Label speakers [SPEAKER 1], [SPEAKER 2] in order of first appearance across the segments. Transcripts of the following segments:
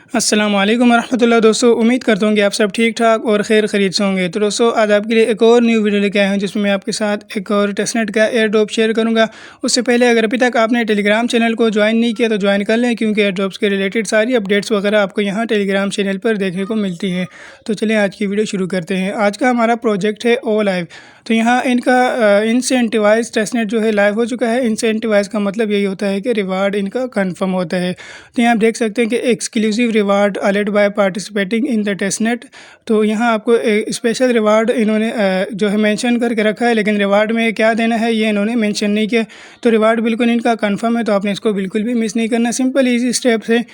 [SPEAKER 1] अस्सलाम वालेकुम रहमतुल्लाह। दोस्तों, उम्मीद करता हूँ कि आप सब ठीक ठाक और खैर खरीद से होंगे। तो दोस्तों, आज आपके लिए एक और न्यू वीडियो लेके आया हूँ जिसमें मैं आपके साथ एक और टेस्टनेट का एयर ड्रॉप शेयर करूँगा। उससे पहले अगर अभी तक आपने टेलीग्राम चैनल को ज्वाइन नहीं किया तो ज्वाइन कर लें, क्योंकि एयर ड्रॉप्स के रिलेटेड सारी अपडेट्स वगैरह आपको यहाँ टेलीग्राम चैनल पर देखने को मिलती है। तो चलिए आज की वीडियो शुरू करते हैं। आज का हमारा प्रोजेक्ट है ओ लाइव। तो यहाँ इनका इंसेंटिवाइज टेस्टनेट जो है लाइव हो चुका है। इंसेंटिवाइज का मतलब यही होता है कि रिवार्ड इनका कंफर्म होता है। तो यहाँ आप देख सकते हैं कि exclusive reward alert by participating in the testnet. तो यहाँ आपको स्पेशल रिवार्ड इन्होंने जो है मेंशन करके रखा है, लेकिन रिवार्ड में क्या देना है ये इन्होंने मेंशन नहीं किया। तो रिवार्ड बिल्कुल इनका कंफर्म है, तो आपने इसको बिल्कुल भी मिस नहीं करना। सिंपल ईजी स्टेप्स है।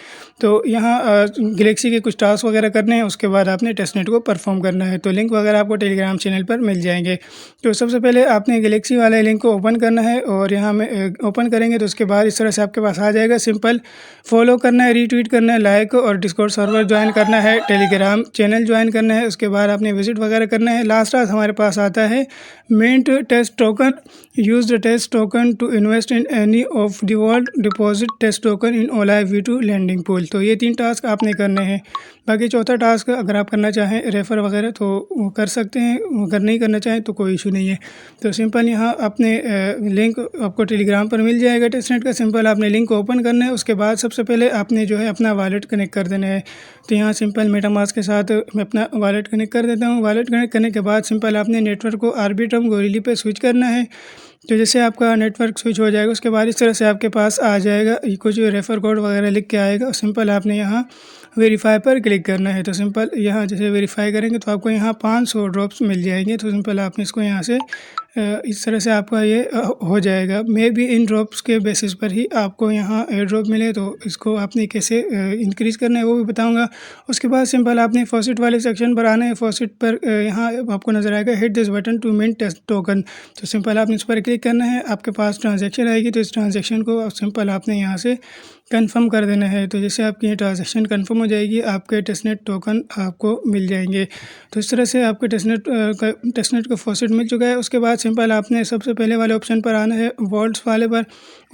[SPEAKER 1] तो यहाँ गैलेक्सी के कुछ टास्क वगैरह करने हैं, उसके बाद आपने टेस्टनेट को परफॉर्म करना है। तो लिंक वगैरह आपको टेलीग्राम चैनल पर मिल जाएंगे। तो सबसे पहले आपने गैलेक्सी वाले लिंक को ओपन करना है, और यहाँ में ओपन करेंगे तो उसके बाद इस तरह से आपके पास आ जाएगा। सिंपल फॉलो करना है, रीट्वीट करना है, लाइक और डिस्कॉर्ड सर्वर ज्वाइन करना है, टेलीग्राम चैनल ज्वाइन करना है, उसके बाद आपने विजिट वगैरह करना है। लास्ट हमारे पास आता है mint test token, use the test token to invest in any of the world, deposit test token in ओलाइव V2 लैंडिंग पूल। तो ये 3 टास्क आपने करने हैं। बाकी चौथा टास्क अगर आप करना चाहें रेफ़र वगैरह तो वो कर सकते हैं, अगर नहीं करना चाहें तो कोई इशू नहीं है। तो सिंपल यहाँ अपने लिंक आपको टेलीग्राम पर मिल जाएगा टेस्टनेट का। सिंपल आपने लिंक को ओपन करना है, उसके बाद सबसे पहले आपने जो है अपना वॉलेट कनेक्ट कर देना है। तो यहाँ सिंपल मेटामास्क के साथ मैं अपना वॉलेट कनेक्ट कर देता हूँ। वॉलेट कनेक्ट करने के बाद सिंपल आपने नेटवर्क को आर्बिट्रम गोरिल्ली पे स्विच करना है। तो जैसे आपका नेटवर्क स्विच हो जाएगा उसके बाद इस तरह से आपके पास आ जाएगा कुछ रेफ़र कोड वगैरह लिख के आएगा। सिंपल आपने यहाँ वेरीफाई पर क्लिक करना है। तो सिंपल यहाँ जैसे वेरीफाई करेंगे तो आपको यहाँ 500 ड्रॉप्स मिल जाएंगे। तो सिंपल आपने इसको यहाँ से इस तरह से आपका ये हो जाएगा। मे बी इन ड्रॉप्स के बेसिस पर ही आपको यहाँ एयर ड्रॉप मिले, तो इसको आपने कैसे इंक्रीज़ करना है वो भी बताऊँगा। उसके बाद सिंपल आपने फॉसिट वाले सेक्शन पर आना है। फॉसिट पर यहाँ आपको नज़र आएगा hit this button to mint test token. तो सिंपल आपने इस पर क्लिक करना है। आपके पास ट्रांजैक्शन आएगी, तो इस ट्रांजैक्शन को सिंपल आपने यहाँ से कंफर्म कर देना है। तो जैसे आपकी ये ट्रांजैक्शन कंफर्म हो जाएगी, आपके टेस्टनेट टोकन आपको मिल जाएंगे। तो इस तरह से आपके टेस्टनेट का फॉसिट मिल चुका है। उसके बाद सिंपल आपने सबसे पहले वाले ऑप्शन पर आना है वॉल्ट्स वाले पर,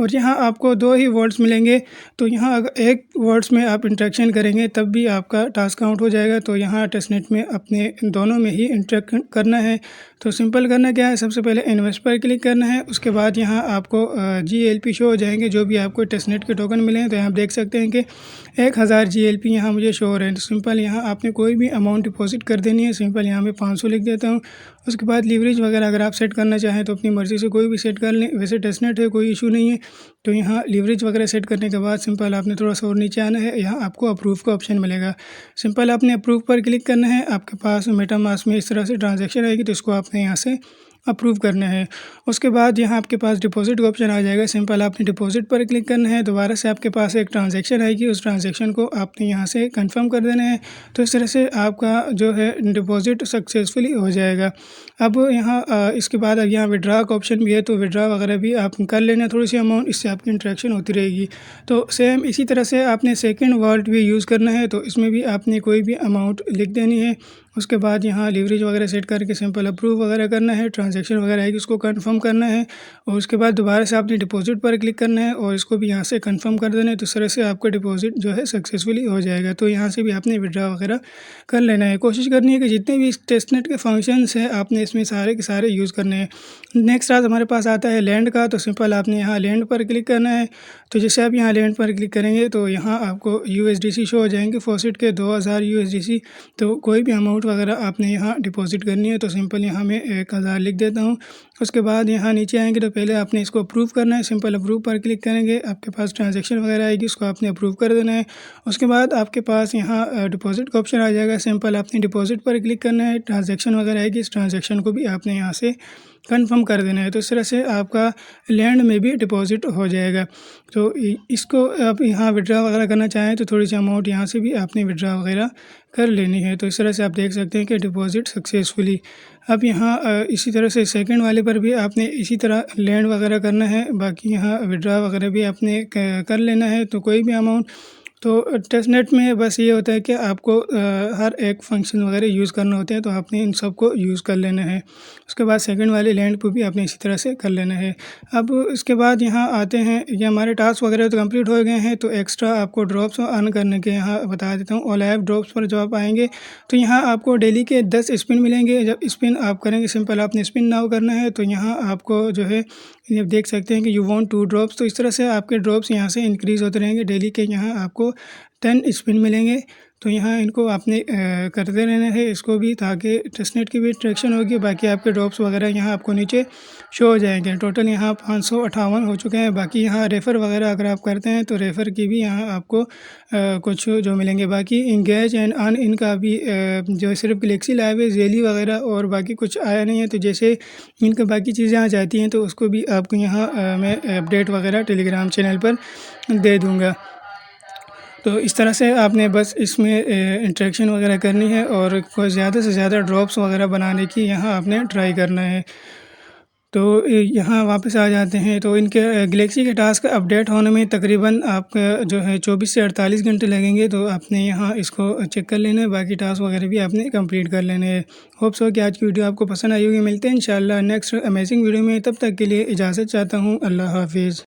[SPEAKER 1] और यहाँ आपको 2 ही वॉल्ट्स मिलेंगे। तो यहाँ अगर एक वॉल्ट्स में आप इंटरेक्शन करेंगे तब भी आपका टास्क काउंट हो जाएगा। तो यहाँ टेस्टनेट में अपने दोनों में ही इंटरेक्ट करना है। तो सिंपल करना क्या है, सबसे पहले इन्वेस्ट पर क्लिक करना है। उसके बाद यहाँ आपको GLP शो हो जाएंगे जो भी आपको टेस्टनेट के टोकन मिले हैं। तो यहाँ आप देख सकते हैं कि 1000 GLP यहाँ मुझे शो हो रहे हैं। तो सिंपल यहाँ आपने कोई भी अमाउंट डिपॉजिट कर देनी है। सिंपल यहाँ मैं 500 लिख देता हूँ। उसके बाद लीवरेज वगैरह अगर आप सेट करना चाहें तो अपनी मर्ज़ी से कोई भी सेट कर लें, वैसे टेस्टनेट है कोई इशू नहीं है। तो यहाँ लीवरेज वगैरह सेट करने के बाद सिंपल आपने थोड़ा सा और नीचे आना है, यहाँ आपको अप्रूव का ऑप्शन मिलेगा। सिंपल आपने अप्रूव पर क्लिक करना है। आपके पास मेटामास्क में इस तरह से ट्रांजैक्शन आएगी, तो इसको आपने यहाँ से अप्रूव करना है। उसके बाद यहाँ आपके पास डिपॉजिट का ऑप्शन आ जाएगा। सिंपल आपने डिपॉजिट पर क्लिक करना है। दोबारा से आपके पास एक ट्रांजैक्शन आएगी, उस ट्रांजैक्शन को आपने यहाँ से कंफर्म कर देना है। तो इस तरह से आपका जो है डिपॉजिट सक्सेसफुली हो जाएगा। अब यहाँ इसके बाद यहाँ विड्रा का ऑप्शन भी है, तो विड्रा वगैरह भी आप कर लेना थोड़ी सी अमाउंट, इससे आपकी इंटरेक्शन होती रहेगी। तो सेम इसी तरह से आपने सेकंड वॉलेट भी यूज़ करना है। तो इसमें भी आपने कोई भी अमाउंट लिख देनी है। उसके बाद यहाँ लीवरेज वगैरह सेट करके सिंपल अप्रूव वगैरह करना है। ट्रांजैक्शन वगैरह आएगी उसको कंफर्म करना है, और उसके बाद दोबारा से आपने डिपॉजिट पर क्लिक करना है और इसको भी यहाँ से कंफर्म कर देना है। तो इस तरह से आपका डिपॉजिट जो है सक्सेसफुली हो जाएगा। तो यहाँ से भी आपने विड्रा वगैरह कर लेना है। कोशिश करनी है कि जितने भी टेस्टनेट के फंक्शंस हैं आपने इसमें सारे के सारे यूज़ करने हैं। नेक्स्ट आज हमारे पास आता है लैंड का। तो सिंपल आपने यहाँ लैंड पर क्लिक करना है। तो जैसे आप यहाँ लैंड पर क्लिक करेंगे तो यहाँ आपको USDC शो हो जाएंगे, फॉसिट के 2000 USDC। तो कोई भी अमाउंट वगैरह आपने यहाँ डिपॉजिट करनी है। तो सिंपल यहाँ मैं 1000 लिख देता हूँ। उसके बाद यहाँ नीचे आएंगे तो पहले आपने इसको अप्रूव करना है। सिंपल अप्रूव पर क्लिक करेंगे, आपके पास ट्रांजैक्शन वगैरह आएगी, उसको आपने अप्रूव कर देना है। उसके बाद आपके पास यहाँ डिपॉजिट का ऑप्शन आ जाएगा। सिंपल आपने डिपॉजिट पर क्लिक करना है। ट्रांजैक्शन वगैरह आएगी, इस ट्रांजैक्शन को भी आपने यहाँ से कंफर्म कर देना है। तो इस तरह से आपका लैंड में भी डिपॉजिट हो जाएगा। तो इसको आप यहाँ विड्रा वगैरह करना चाहें तो थोड़ी सी अमाउंट यहाँ से भी आपने विड्रा वगैरह कर लेनी है। तो इस तरह से आप देख सकते हैं कि डिपॉजिट सक्सेसफुली। अब यहाँ इसी तरह से सेकंड वाले पर भी आपने इसी तरह लैंड वगैरह करना है। बाकी यहाँ विड्रा वगैरह भी आपने कर लेना है। तो कोई भी अमाउंट तो टेस्टनेट में बस ये होता है कि आपको हर एक फंक्शन वगैरह यूज़ करना होते हैं, तो आपने इन सब को यूज़ कर लेना है। उसके बाद सेकंड वाले लैंड पे भी आपने इसी तरह से कर लेना है। अब इसके बाद यहाँ आते हैं, ये हमारे टास्क वगैरह तो कंप्लीट हो गए हैं, तो एक्स्ट्रा आपको ड्रॉप्स अर्न करने के यहाँ बता देता हूँ। ऑल ऐप ड्रॉप्स पर जब आप आएँगे तो यहाँ आपको डेली के 10 स्पिन मिलेंगे। जब स्पिन आप करेंगे, सिंपल आपने स्पिन नाउ करना है, तो यहाँ आपको जो है ये देख सकते हैं कि यू वांट 2 ड्रॉप्स, तो इस तरह से आपके ड्रॉप्स यहाँ से इंक्रीज़ होते रहेंगे। डेली के यहाँ आपको 10 स्पिन मिलेंगे, तो यहाँ इनको आपने करते रहना है इसको भी, ताकि टेस्टनेट की भी ट्रैक्शन होगी। बाकी आपके ड्रॉप्स वगैरह यहाँ आपको नीचे शो हो जाएंगे। टोटल यहाँ 558 हो चुके हैं। बाकी यहाँ रेफ़र वगैरह अगर आप करते हैं तो रेफ़र की भी यहाँ आपको कुछ जो मिलेंगे। बाकी इंगेज एंड अर्न इनका भी जो सिर्फ गैलेक्सी लाइव है, जेली वगैरह और बाकी कुछ आया नहीं है। तो जैसे इनका बाकी चीज़ें आ जाती हैं तो उसको भी आपको यहाँ मैं अपडेट वगैरह टेलीग्राम चैनल पर दे दूँगा। तो इस तरह से आपने बस इसमें इंटरेक्शन वगैरह करनी है और कोई ज़्यादा से ज़्यादा ड्रॉप्स वगैरह बनाने की यहाँ आपने ट्राई करना है। तो यहाँ वापस आ जाते हैं, तो इनके गैलेक्सी के टास्क अपडेट होने में तकरीबन आपका जो है 24 से 48 घंटे लगेंगे। तो आपने यहाँ इसको चेक कर लेना है, बाकी टास्क वगैरह भी आपने कंप्लीट कर लेने हैं। होप सो कि आज की वीडियो आपको पसंद आई होगी। मिलते हैं इंशाल्लाह नेक्स्ट अमेजिंग वीडियो में, तब तक के लिए इजाज़त चाहता हूँ। अल्लाह हाफिज़।